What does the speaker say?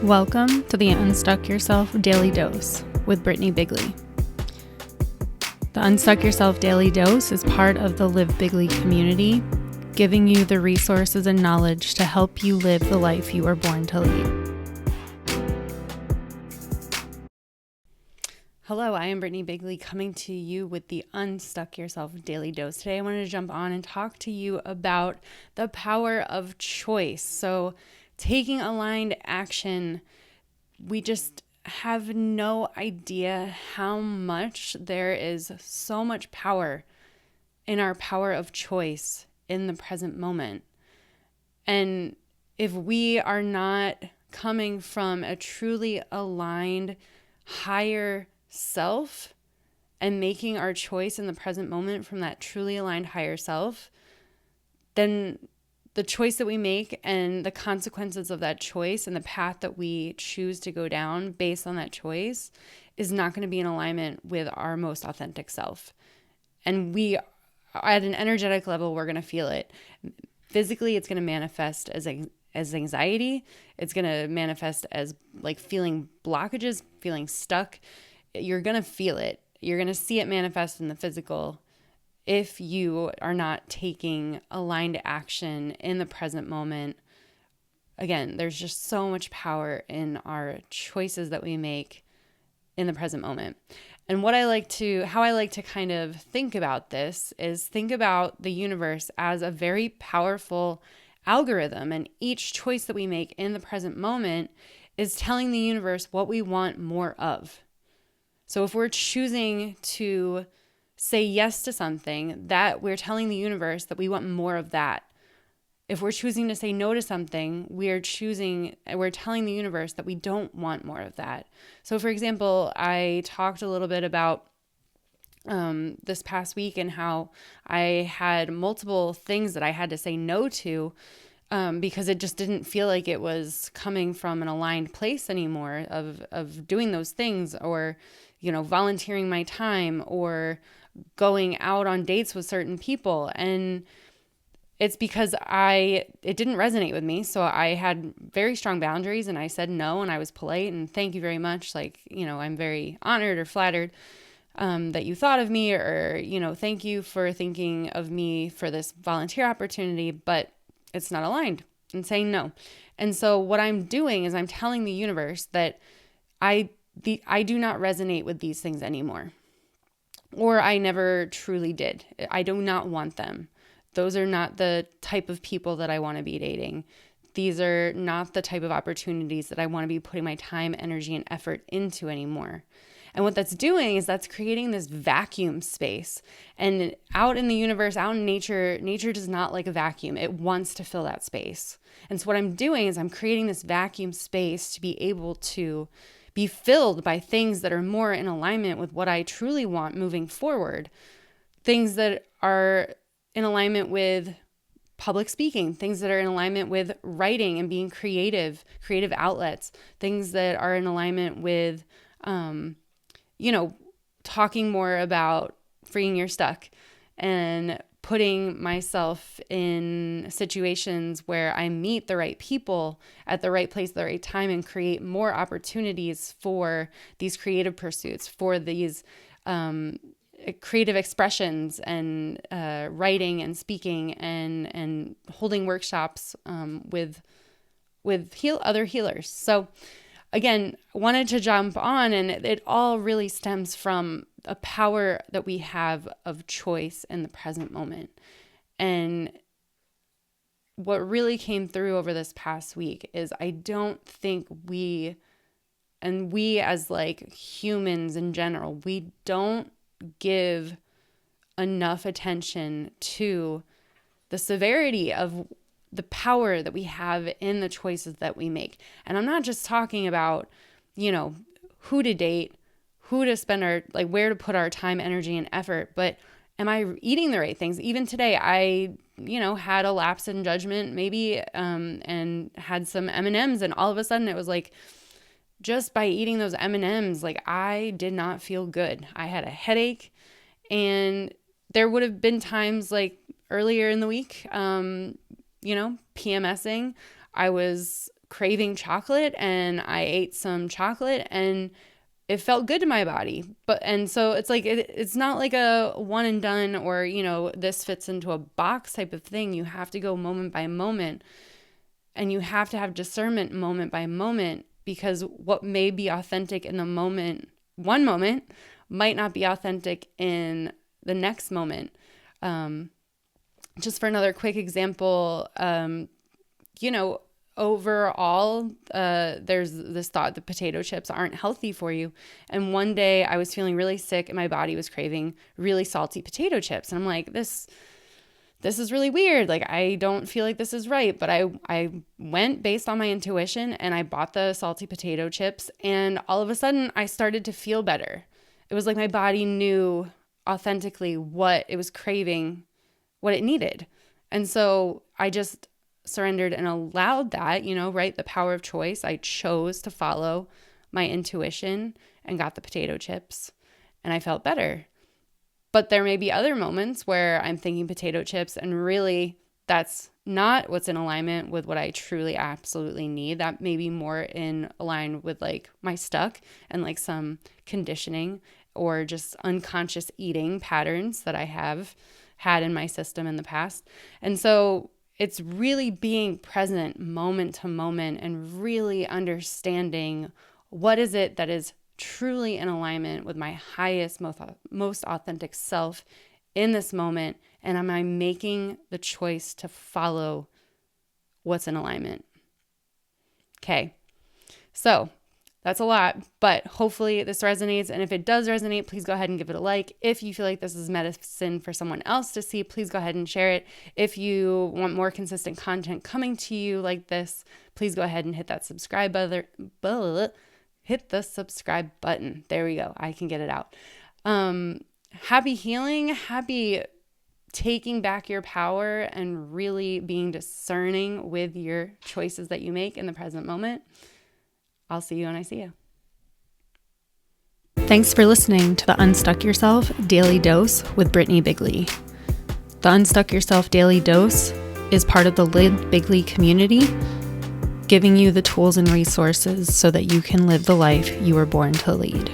Welcome to the Unstuck Yourself Daily Dose with Brittany Bigley. The Unstuck Yourself Daily Dose is part of the Live Bigley community, giving you the resources and knowledge to help you live the life you were born to lead. Hello, I am Brittany Bigley coming to you with the Unstuck Yourself Daily Dose. Today I wanted to jump on and talk to you about the power of choice. So taking aligned action, we just have no idea how much there is so much power in our power of choice in the present moment. And if we are not coming from a truly aligned higher self and making our choice in the present moment from that truly aligned higher self, then the choice that we make and the consequences of that choice and the path that we choose to go down based on that choice is not going to be in alignment with our most authentic self. And we, at an energetic level, we're going to feel it. Physically, it's going to manifest as anxiety. It's going to manifest as like feeling blockages, feeling stuck. You're going to feel it. You're going to see it manifest in the physical if you are not taking aligned action in the present moment. Again, there's just so much power in our choices that we make in the present moment. And how I like to kind of think about this is think about the universe as a very powerful algorithm. And each choice that we make in the present moment is telling the universe what we want more of. So if we're choosing to say yes to something, that we're telling the universe that we want more of that. If we're choosing to say no to something, we're telling the universe that we don't want more of that. So for example, I talked a little bit about this past week and how I had multiple things that I had to say no to because it just didn't feel like it was coming from an aligned place anymore of doing those things, or volunteering my time, or going out on dates with certain people. And it's because it didn't resonate with me. So I had very strong boundaries and I said no, and I was polite and thank you very much. I'm very honored or flattered that you thought of me, or, thank you for thinking of me for this volunteer opportunity, but it's not aligned, and saying no. And so what I'm doing is I'm telling the universe that I do not resonate with these things anymore. Or I never truly did. I do not want them. Those are not the type of people that I want to be dating. These are not the type of opportunities that I want to be putting my time, energy, and effort into anymore. And what that's doing is that's creating this vacuum space. And out in the universe, out in nature does not like a vacuum. It wants to fill that space. And so what I'm doing is I'm creating this vacuum space to be able to be filled by things that are more in alignment with what I truly want moving forward. Things that are in alignment with public speaking, things that are in alignment with writing and being creative outlets, things that are in alignment with, talking more about freeing your stuck and putting myself in situations where I meet the right people at the right place at the right time and create more opportunities for these creative pursuits, for these creative expressions and writing and speaking and holding workshops with other healers. So again, wanted to jump on, and it all really stems from a power that we have of choice in the present moment. And what really came through over this past week is I don't think we as like humans in general, we don't give enough attention to the severity of the power that we have in the choices that we make. And I'm not just talking about, who to date, who to spend where to put our time, energy, and effort, but am I eating the right things? Even today, I, had a lapse in judgment maybe, and had some M&Ms, and all of a sudden it was like, just by eating those M&Ms, I did not feel good. I had a headache, and there would have been times earlier in the week, PMSing, I was craving chocolate and I ate some chocolate and it felt good to my body. And so it's like, it's not like a one and done or, this fits into a box type of thing. You have to go moment by moment, and you have to have discernment moment by moment, because what may be authentic in the moment, one moment, might not be authentic in the next moment. Just for another quick example, overall, there's this thought that potato chips aren't healthy for you. And one day I was feeling really sick and my body was craving really salty potato chips. And I'm like, this is really weird. Like, I don't feel like this is right. But I went based on my intuition and I bought the salty potato chips. And all of a sudden I started to feel better. It was like my body knew authentically what it was craving, what it needed. And so I just surrendered and allowed that, right? The power of choice. I chose to follow my intuition and got the potato chips and I felt better. But there may be other moments where I'm thinking potato chips and really that's not what's in alignment with what I truly absolutely need. That may be more in line with like my stuck and like some conditioning or just unconscious eating patterns that I have had in my system in the past. And so it's really being present moment to moment and really understanding what is it that is truly in alignment with my highest, most authentic self in this moment. And am I making the choice to follow what's in alignment? Okay. So that's a lot, but hopefully this resonates. And if it does resonate, please go ahead and give it a like. If you feel like this is medicine for someone else to see, please go ahead and share it. If you want more consistent content coming to you like this, please go ahead and hit that subscribe button. Hit the subscribe button. There we go. I can get it out. Happy healing. Happy taking back your power and really being discerning with your choices that you make in the present moment. I'll see you when I see you. Thanks for listening to the Unstuck Yourself Daily Dose with Brittany Bigley. The Unstuck Yourself Daily Dose is part of the Bigley community, giving you the tools and resources so that you can live the life you were born to lead.